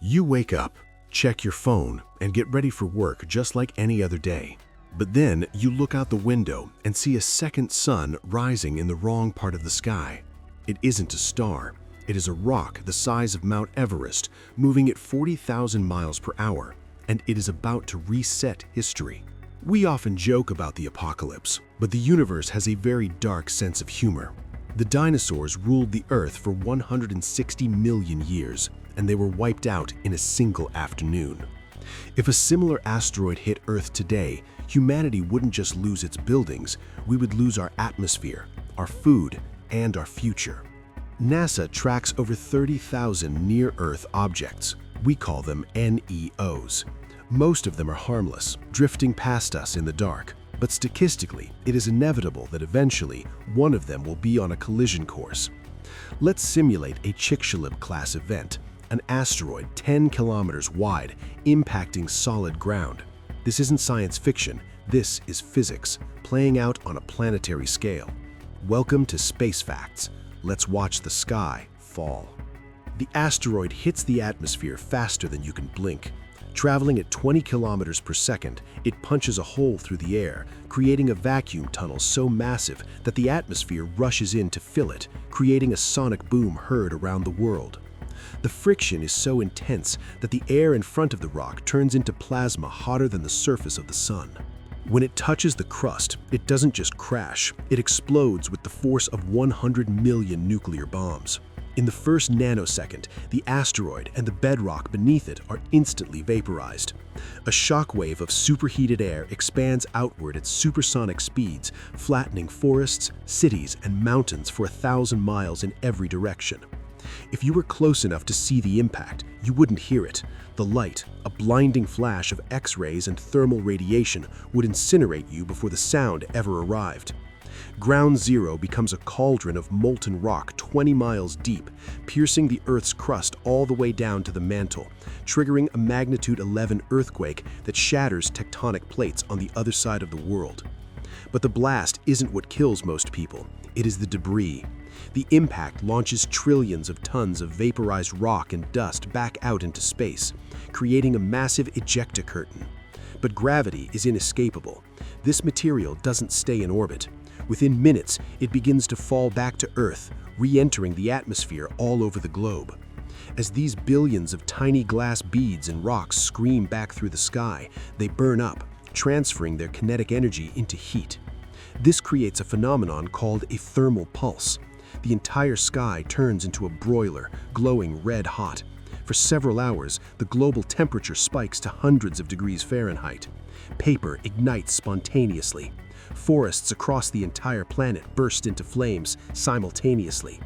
You wake up, check your phone, and get ready for work just like any other day. But then you look out the window and see a second sun rising in the wrong part of the sky. It isn't a star. It is a rock the size of Mount Everest, moving at 40,000 miles per hour, and it is about to reset history. We often joke about the apocalypse, but the universe has a very dark sense of humor. The dinosaurs ruled the Earth for 160 million years, and they were wiped out in a single afternoon. If a similar asteroid hit Earth today, humanity wouldn't just lose its buildings, we would lose our atmosphere, our food, and our future. NASA tracks over 30,000 near-Earth objects. We call them NEOs. Most of them are harmless, drifting past us in the dark. But statistically, it is inevitable that eventually one of them will be on a collision course. Let's simulate a Chicxulub-class event, an asteroid 10 kilometers wide, impacting solid ground. This isn't science fiction, this is physics, playing out on a planetary scale. Welcome to Space Facts. Let's watch the sky fall. The asteroid hits the atmosphere faster than you can blink. Traveling at 20 kilometers per second, it punches a hole through the air, creating a vacuum tunnel so massive that the atmosphere rushes in to fill it, creating a sonic boom heard around the world. The friction is so intense that the air in front of the rock turns into plasma hotter than the surface of the sun. When it touches the crust, it doesn't just crash, it explodes with the force of 100 million nuclear bombs. In the first nanosecond, the asteroid and the bedrock beneath it are instantly vaporized. A shockwave of superheated air expands outward at supersonic speeds, flattening forests, cities, and mountains for 1,000 miles in every direction. If you were close enough to see the impact, you wouldn't hear it. The light, a blinding flash of X-rays and thermal radiation, would incinerate you before the sound ever arrived. Ground Zero becomes a cauldron of molten rock 20 miles deep, piercing the Earth's crust all the way down to the mantle, triggering a magnitude 11 earthquake that shatters tectonic plates on the other side of the world. But the blast isn't what kills most people, it is the debris. The impact launches trillions of tons of vaporized rock and dust back out into space, creating a massive ejecta curtain. But gravity is inescapable. This material doesn't stay in orbit. Within minutes, it begins to fall back to Earth, re-entering the atmosphere all over the globe. As these billions of tiny glass beads and rocks scream back through the sky, they burn up, transferring their kinetic energy into heat. This creates a phenomenon called a thermal pulse. The entire sky turns into a broiler, glowing red hot. For several hours, the global temperature spikes to hundreds of degrees Fahrenheit. Paper ignites spontaneously. Forests across the entire planet burst into flames simultaneously.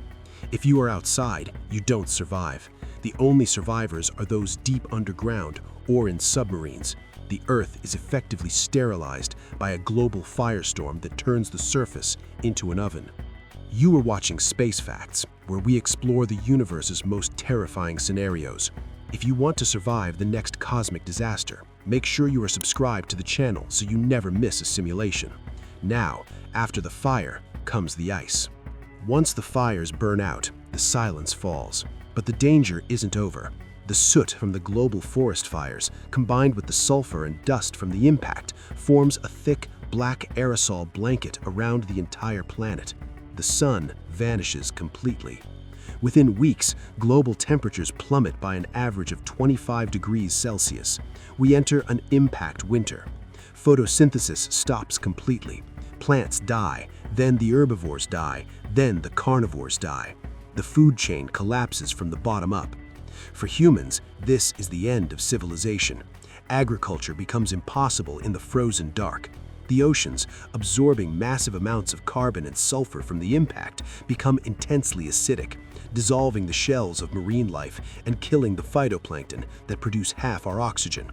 If you are outside, you don't survive. The only survivors are those deep underground or in submarines. The Earth is effectively sterilized by a global firestorm that turns the surface into an oven. You are watching Space Facts, where we explore the universe's most terrifying scenarios. If you want to survive the next cosmic disaster, make sure you are subscribed to the channel so you never miss a simulation. Now, after the fire, comes the ice. Once the fires burn out, the silence falls. But the danger isn't over. The soot from the global forest fires, combined with the sulfur and dust from the impact, forms a thick, black aerosol blanket around the entire planet. The sun vanishes completely. Within weeks, global temperatures plummet by an average of 25 degrees Celsius. We enter an impact winter. Photosynthesis stops completely. Plants die, then the herbivores die, then the carnivores die. The food chain collapses from the bottom up. For humans, this is the end of civilization. Agriculture becomes impossible in the frozen dark. The oceans, absorbing massive amounts of carbon and sulfur from the impact, become intensely acidic, dissolving the shells of marine life and killing the phytoplankton that produce half our oxygen.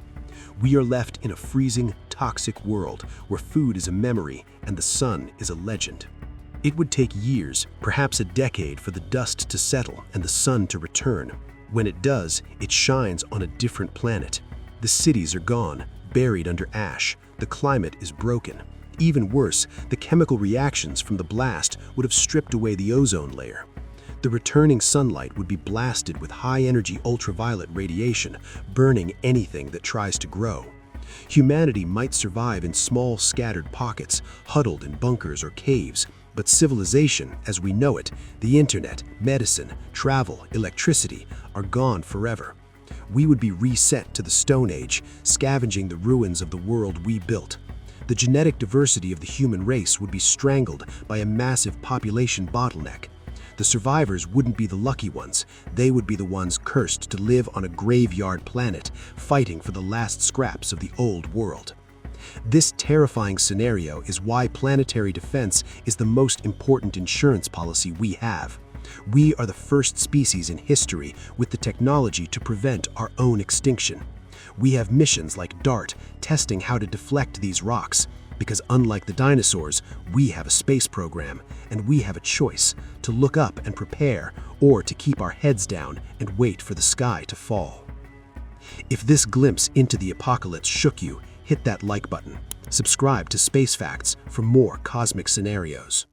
We are left in a freezing, toxic world where food is a memory and the sun is a legend. It would take years, perhaps a decade, for the dust to settle and the sun to return. When it does, it shines on a different planet. The cities are gone, buried under ash. The climate is broken. Even worse, the chemical reactions from the blast would have stripped away the ozone layer. The returning sunlight would be blasted with high-energy ultraviolet radiation, burning anything that tries to grow. Humanity might survive in small, scattered pockets, huddled in bunkers or caves, but civilization, as we know it, the internet, medicine, travel, electricity, are gone forever. We would be reset to the Stone Age, scavenging the ruins of the world we built. The genetic diversity of the human race would be strangled by a massive population bottleneck. The survivors wouldn't be the lucky ones, they would be the ones cursed to live on a graveyard planet, fighting for the last scraps of the old world. This terrifying scenario is why planetary defense is the most important insurance policy we have. We are the first species in history with the technology to prevent our own extinction. We have missions like DART testing how to deflect these rocks, because unlike the dinosaurs, we have a space program, and we have a choice to look up and prepare, or to keep our heads down and wait for the sky to fall. If this glimpse into the apocalypse shook you, hit that like button. Subscribe to Space Facts for more cosmic scenarios.